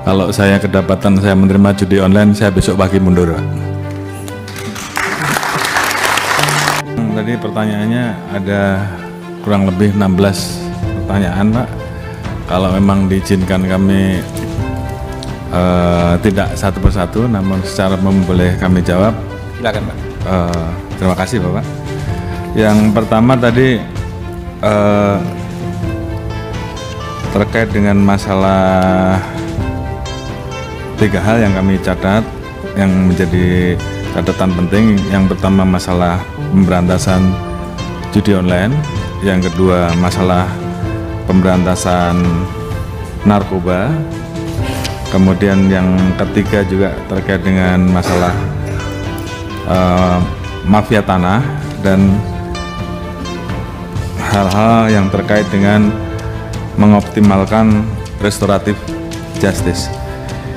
Kalau saya kedapatan saya menerima judi online, saya besok pagi mundur, Pak. Tadi pertanyaannya ada kurang lebih 16 pertanyaan, Pak. Kalau memang diizinkan kami tidak satu persatu, namun secara umum boleh kami jawab. Silakan, Pak. Terima kasih, Bapak. Yang pertama tadi terkait dengan masalah 3 hal yang kami catat, yang menjadi catatan penting. Yang pertama masalah pemberantasan judi online, yang kedua masalah pemberantasan narkoba, kemudian yang ketiga juga terkait dengan masalah mafia tanah dan hal-hal yang terkait dengan mengoptimalkan restoratif justice.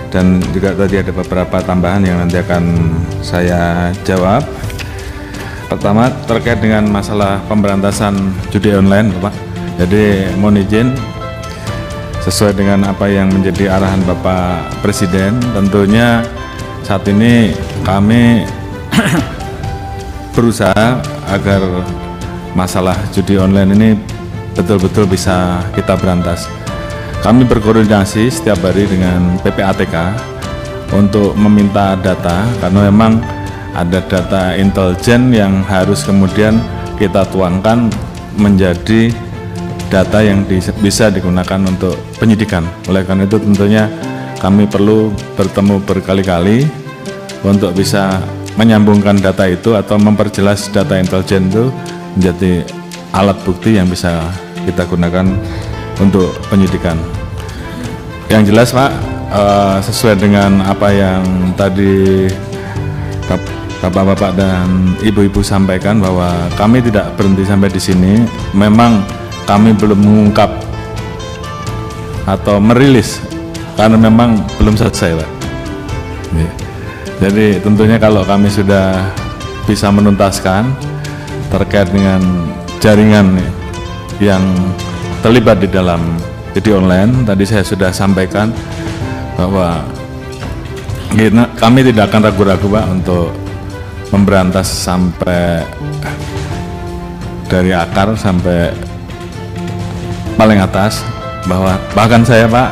Dan juga tadi ada beberapa tambahan yang nanti akan saya jawab. Pertama terkait dengan masalah pemberantasan judi online, Bapak. Jadi mohon izin, sesuai dengan apa yang menjadi arahan Bapak Presiden, tentunya saat ini kami berusaha agar masalah judi online ini betul-betul bisa kita berantas. Kami berkoordinasi setiap hari dengan PPATK untuk meminta data, karena memang ada data intelijen yang harus kemudian kita tuangkan menjadi data yang bisa digunakan untuk penyidikan. Oleh karena itu tentunya kami perlu bertemu berkali-kali untuk bisa menyambungkan data itu atau memperjelas data intelijen itu menjadi alat bukti yang bisa kita gunakan untuk penyidikan. Yang jelas, Pak, sesuai dengan apa yang tadi Bapak-bapak dan Ibu-ibu sampaikan, bahwa kami tidak berhenti sampai di sini. Memang kami belum mengungkap atau merilis karena memang belum selesai, Pak. Jadi tentunya kalau kami sudah bisa menuntaskan terkait dengan jaringan yang terlibat di dalam judi online, tadi saya sudah sampaikan bahwa kami tidak akan ragu-ragu, Pak, untuk memberantas sampai dari akar sampai paling atas. Bahkan saya, Pak,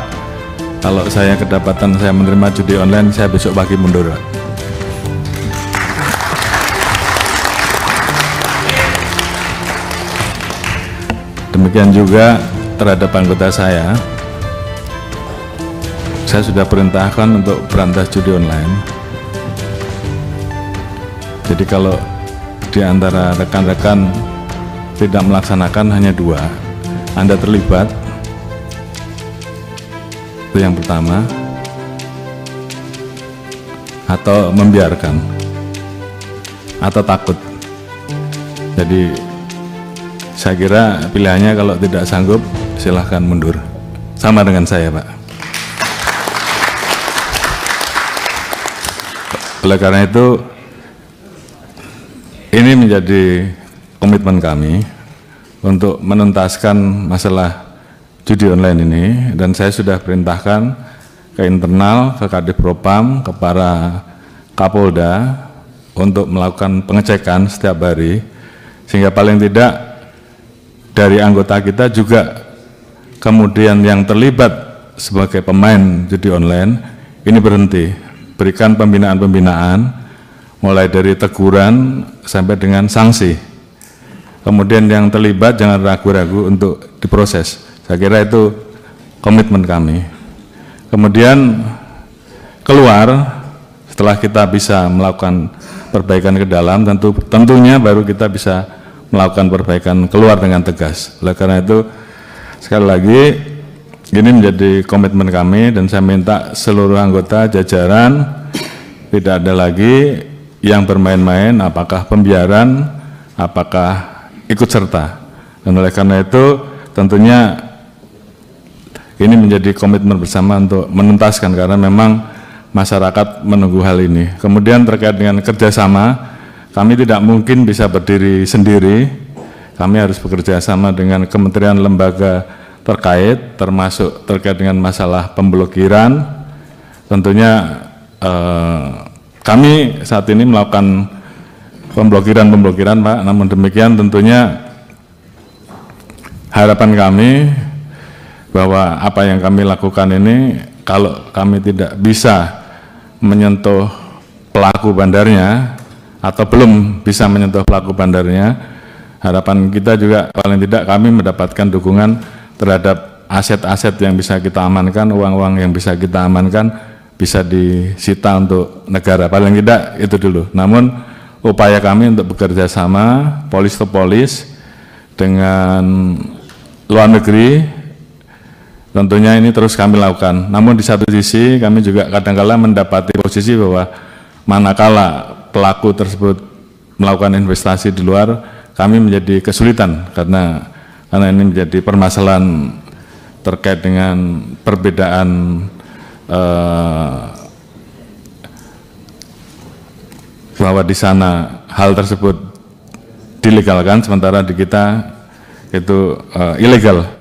kalau saya kedapatan saya menerima judi online, saya besok pagi mundur, Pak. Demikian juga terhadap anggota saya sudah perintahkan untuk berantas judi online. Jadi kalau di antara rekan-rekan tidak melaksanakan hanya 2, Anda terlibat, itu yang pertama, atau membiarkan, atau takut. Jadi saya kira pilihannya kalau tidak sanggup silahkan mundur, sama dengan saya, Pak. Oleh karena itu ini menjadi komitmen kami untuk menuntaskan masalah judi online ini, dan saya sudah perintahkan ke internal, ke Kadif Propam, ke para Kapolda untuk melakukan pengecekan setiap hari, sehingga paling tidak dari anggota kita juga kemudian yang terlibat sebagai pemain judi online ini berhenti. Berikan pembinaan-pembinaan mulai dari teguran sampai dengan sanksi. Kemudian yang terlibat jangan ragu-ragu untuk diproses. Saya kira itu komitmen kami. Kemudian keluar, setelah kita bisa melakukan perbaikan ke dalam, tentunya baru kita bisa melakukan perbaikan keluar dengan tegas. Oleh karena itu sekali lagi ini menjadi komitmen kami, dan saya minta seluruh anggota jajaran tidak ada lagi yang bermain-main, apakah pembiaran, apakah ikut serta. Dan oleh karena itu tentunya ini menjadi komitmen bersama untuk menuntaskan, karena memang masyarakat menunggu hal ini. Kemudian terkait dengan kerjasama, kami tidak mungkin bisa berdiri sendiri. Kami harus bekerja sama dengan kementerian lembaga terkait, termasuk terkait dengan masalah pemblokiran, tentunya kami saat ini melakukan pemblokiran Pak, namun demikian tentunya harapan kami bahwa apa yang kami lakukan ini, kalau kami tidak bisa menyentuh pelaku bandarnya atau belum bisa menyentuh pelaku bandarnya, harapan kita juga paling tidak kami mendapatkan dukungan terhadap aset-aset yang bisa kita amankan, uang-uang yang bisa kita amankan bisa disita untuk negara, paling tidak itu dulu. Namun upaya kami untuk bekerja sama polis to polis dengan luar negeri tentunya ini terus kami lakukan. Namun di satu sisi kami juga kadang-kala mendapati posisi bahwa manakala pelaku tersebut melakukan investasi di luar, kami menjadi kesulitan karena ini menjadi permasalahan terkait dengan perbedaan bahwa di sana hal tersebut dilegalkan sementara di kita itu ilegal.